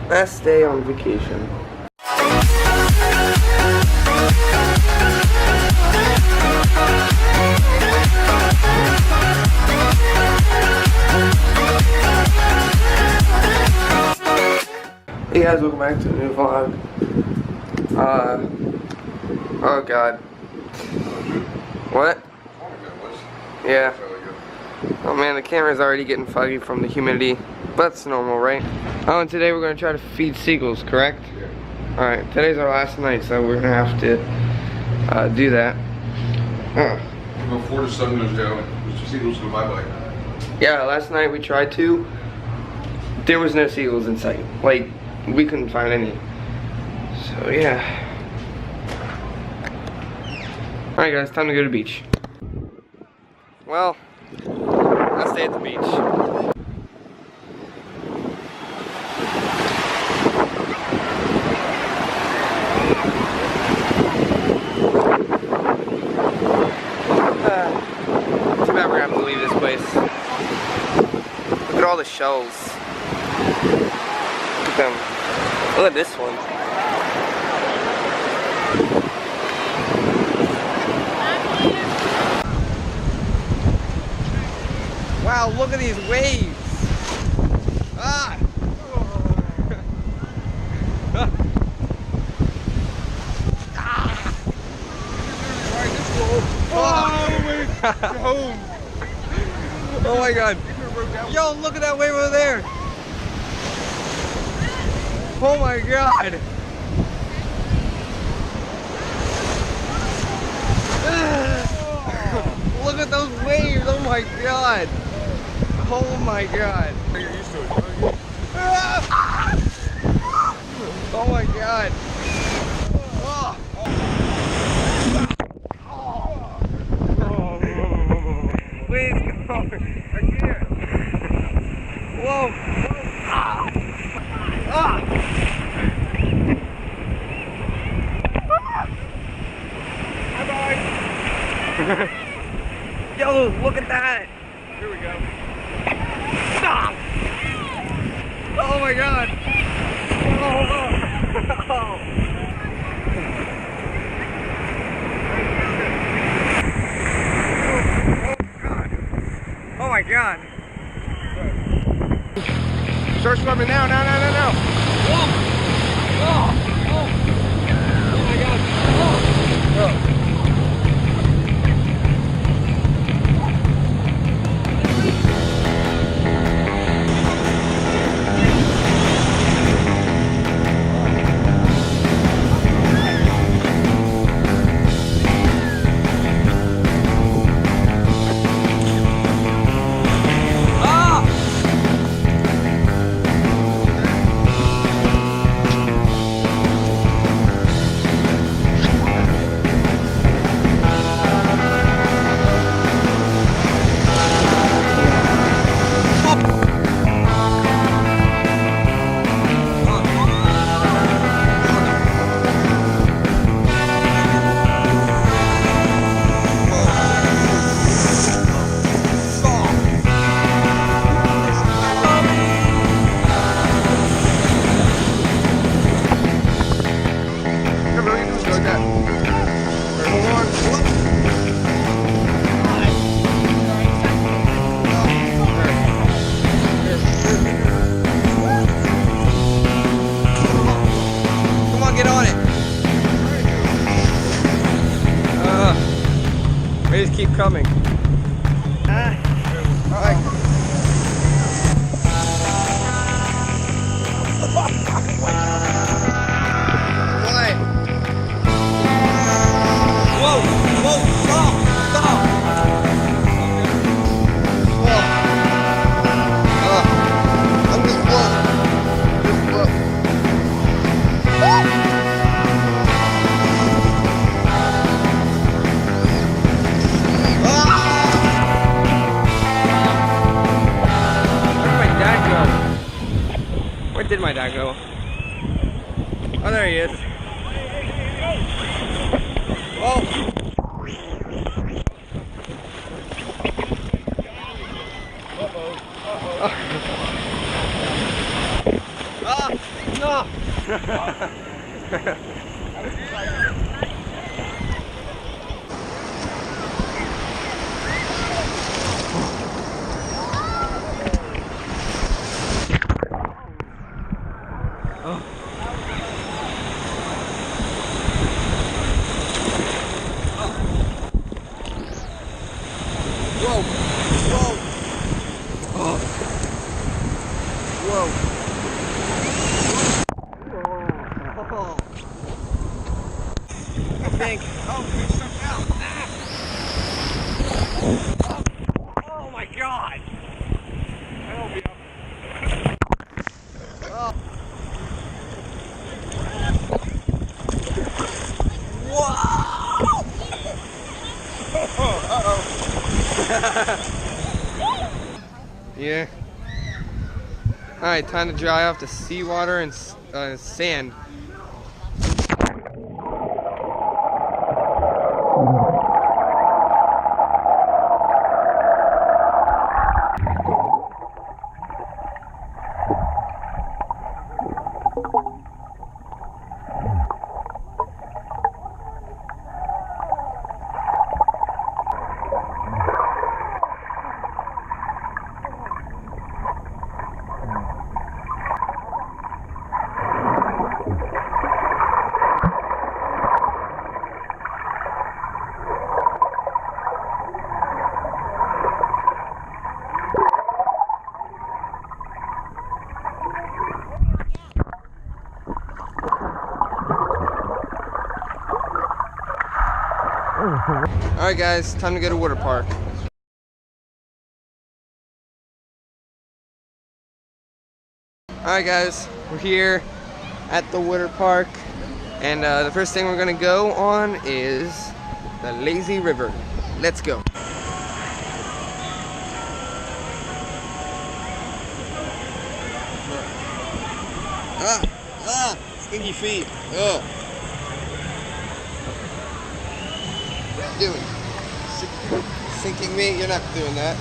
Last day on vacation. Hey guys, welcome back to a new vlog. Oh god. What? Yeah. Oh man, the camera's already getting foggy from the humidity, but that's normal, right? Oh, and today we're gonna try to feed seagulls, correct? Yeah. Alright, today's our last night, so we're gonna have to do that. Before the sun goes down, the seagulls go bye-bye. Yeah, last night we tried to. There was no seagulls in sight. Like, we couldn't find any. So yeah. Alright guys, time to go to the beach. Well, let's stay at the beach. Too bad we're gonna have to leave this place. Look at all the shells. Look at them. Look at this one. Wow, look at these waves. Ah. Oh my god. Yo, look at that wave over there. Oh my god. Look at those waves. Oh my god. Oh my god. You're used to it. Oh my god. Oh. Please go. I can't. Whoa. Ah. Ah. Bye-bye. Yo, look at that. Here we go. Stop. Oh my god. Oh. Oh my god. Start swimming now, now. Whoa. Oh. Oh. Oh my god. Oh. Oh. They just keep coming. Alright. Whoa! Whoa! Stop! Stop! I'm just floating. Where did my dad go? Oh, there he is. Oh! Uh-oh. Uh-oh. Ah, no. Whoa! Whoa! Oh. Whoa! Whoa! I think. Oh, you stuck out! Oh my God! That'll be up. Oh. Whoa! Uh-oh. Yeah. Alright, time to dry off the seawater and sand. Alright guys, time to go to water park. Alright guys, we're here at the water park, and the first thing we're gonna go on is the lazy river. Let's go. Stinky feet. Oh. What are you doing? Sinking me? You're not doing that.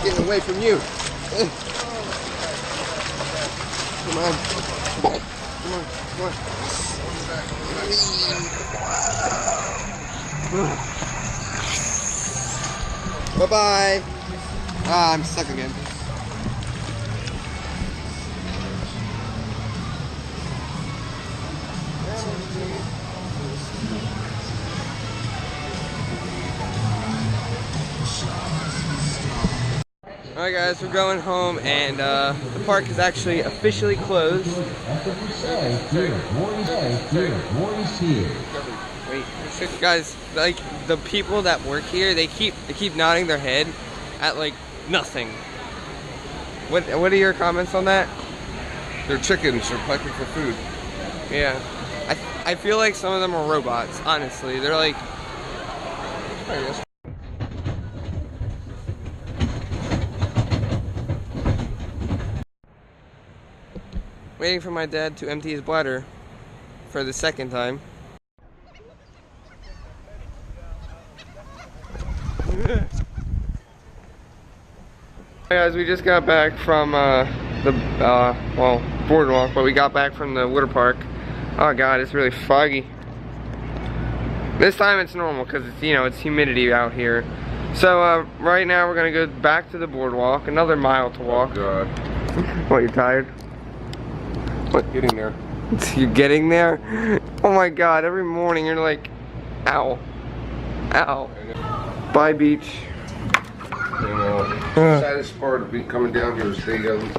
Getting away from you. Come on. Come on. Come on. Bye-bye. Ah, I'm stuck again. Alright guys, we're going home, and the park is actually officially closed. Wait, guys, like the people that work here, they keep nodding their head at like nothing. What are your comments on that? They're chickens. They're piping for food. Yeah, I feel like some of them are robots. Honestly, they're like. Waiting for my dad to empty his bladder for the second time. Hey guys, we just got back from the boardwalk, but we got back from the water park. Oh God, it's really foggy. This time it's normal because it's, you know, it's humidity out here. So right now we're gonna go back to the boardwalk, another mile to walk. Oh God. What, you're tired? What? Getting there. You're getting there? Oh my God, every morning you're like, ow, ow. Bye beach. The saddest part of coming down here is the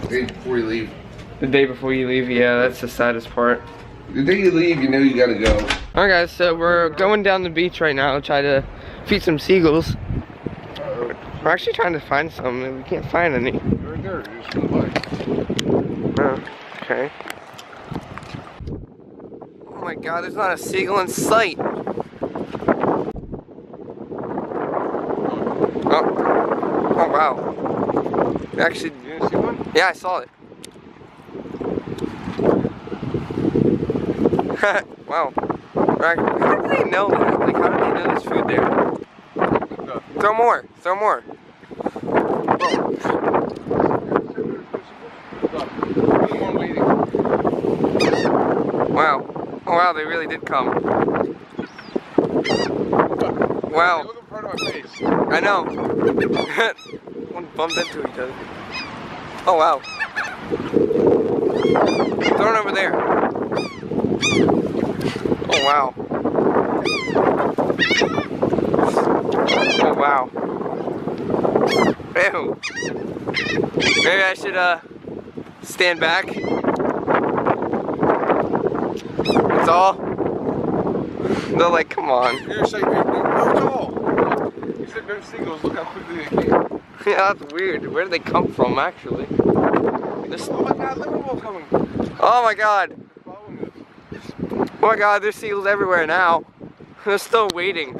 day before you leave. The day before you leave, yeah, that's the saddest part. The day you leave, you know you gotta go. Alright guys, so we're going down the beach right now to try to feed some seagulls. We're actually trying to find some, and we can't find any. Right there, just go by. Oh, okay. Oh my God, there's not a seagull in sight. Oh wow. Actually, You didn't see one? yeah, I saw it. Wow. How do they know that? Like, how do they know there's food there? Okay. Throw more. Throw more. Wow. Oh wow, they really did come. Wow. Look in front of my face. I know. One bumped into each other. Oh wow. Throw it over there. Oh wow. Oh wow. Ew. Maybe I should stand back. That's all. They're like, come on. You're saying no all. You said no seagulls. Look how quickly they came. Yeah, that's weird. Where did they come from, actually? Oh my God! Look at them all coming. Oh my God. Oh my God, there's seagulls everywhere now. They're still waiting.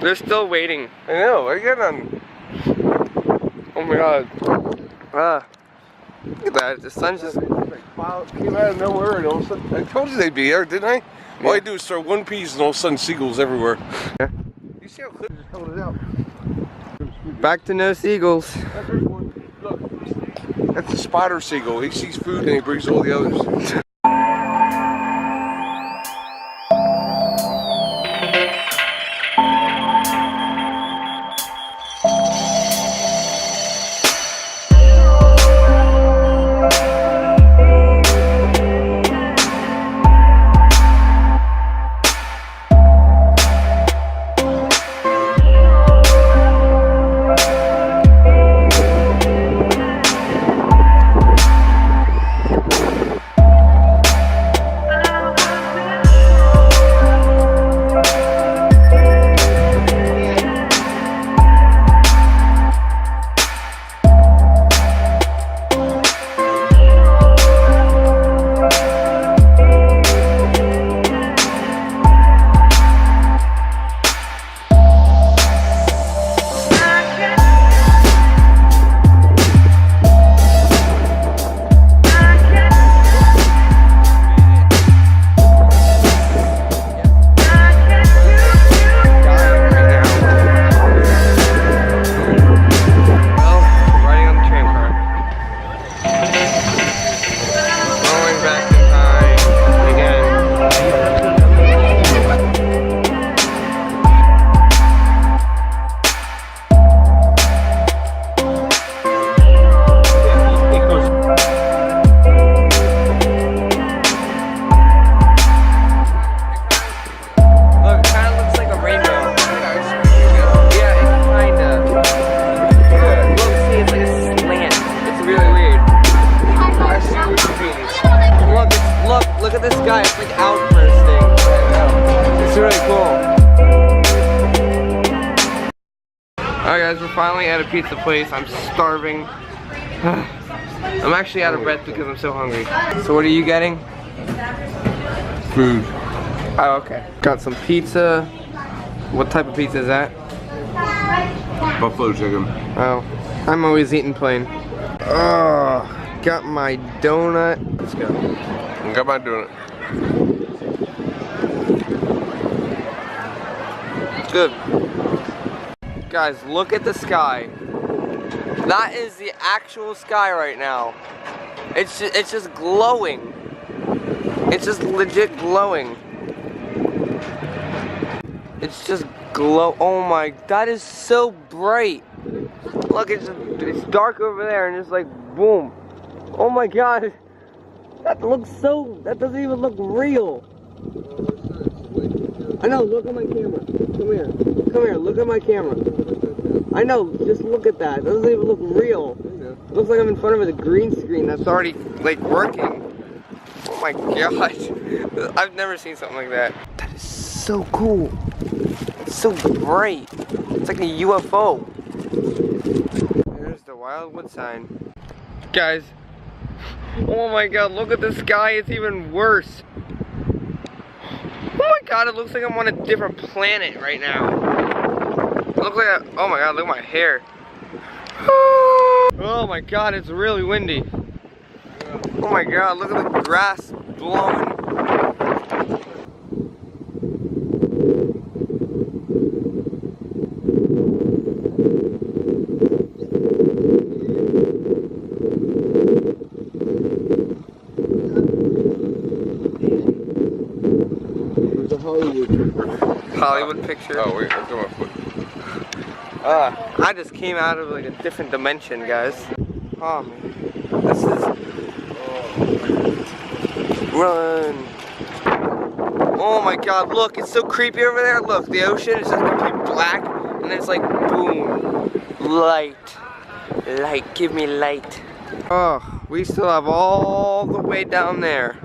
They're still waiting. I know. I get on. Oh my God. Look at that. The sun's just... Came out of nowhere and all of a sudden, I told you they'd be here, didn't I? Yeah. All I do is throw one piece and all of a sudden seagulls everywhere. Yeah. You see how clear just held it out? Back to no seagulls. There's one. Look, that's a spotter seagull. He sees food and he brings all the others. Look at this guy, it's like outbursting. It's really cool. Alright guys, we're finally at a pizza place. I'm starving. I'm actually out of breath because I'm so hungry. So what are you getting? Food. Oh, okay. Got some pizza. What type of pizza is that? Buffalo chicken. Oh, I'm always eating plain. Oh, got my donut. Let's go. Got my donut. Good. Guys, look at the sky. That is the actual sky right now. It's just glowing. It's just legit glowing. It's just glow. Oh my, that is so bright. Look, it's dark over there and it's like boom. Oh my god. That looks so, that doesn't even look real. I know, look at my camera. Come here. Come here, look at my camera. I know, just look at that. It doesn't even look real. It looks like I'm in front of a green screen that's already like working. Oh my god. I've never seen something like that. That is so cool. It's so bright. It's like a UFO. There's the Wildwood sign. Guys. Oh my god, look at the sky. It's even worse. Oh my god, it looks like I'm on a different planet right now. It looks like oh my god, look at my hair. Oh my god, it's really windy. Oh my god, look at the grass blowing. Hollywood picture. Oh wait, I'm doing my foot. I just came out of like a different dimension, guys. Oh man, this is run. Oh my God, look, it's so creepy over there. Look, the ocean is just complete black, and it's like boom, light, give me light. Oh, we still have all the way down there.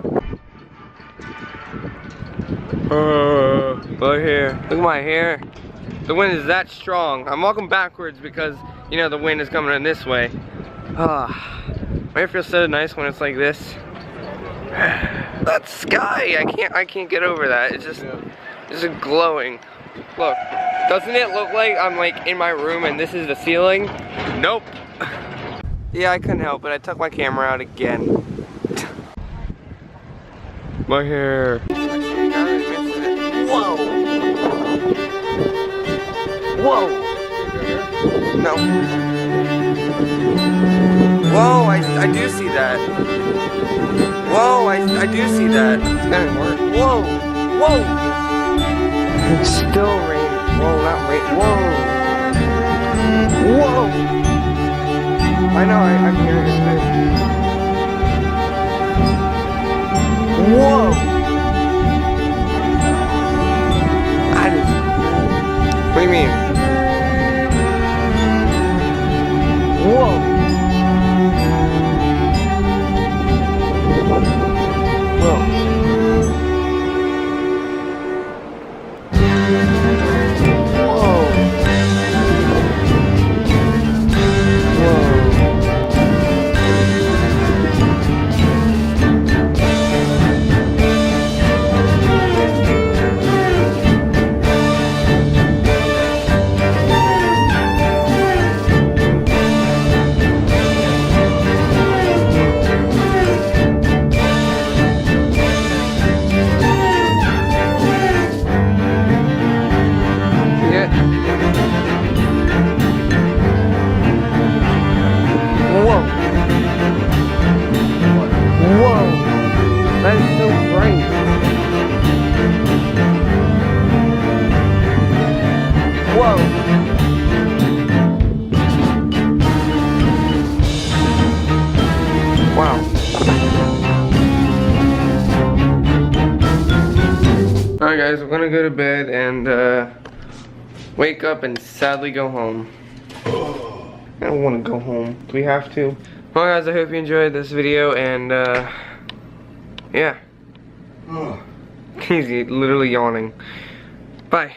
Look here, look at my hair. The wind is that strong. I'm walking backwards because, you know, the wind is coming in this way. My hair feels so nice when it's like this. That sky, I can't get over that. It's just glowing. Look, doesn't it look like I'm like in my room and this is the ceiling? Nope. Yeah, I couldn't help it. I took my camera out again. My hair. Whoa. Whoa! No. Whoa, I do see that. Whoa, I do see that. It's kind of work. Whoa! Whoa! It's still raining. Whoa, not rain. Whoa! Whoa! I know, I'm hearing it. Whoa! What do you mean? Whoa! Whoa! That is so bright. Whoa. Wow. Alright guys, we're gonna go to bed and wake up and sadly go home. I don't want to go home. Do we have to? Well guys, I hope you enjoyed this video and yeah. He's literally yawning. Bye.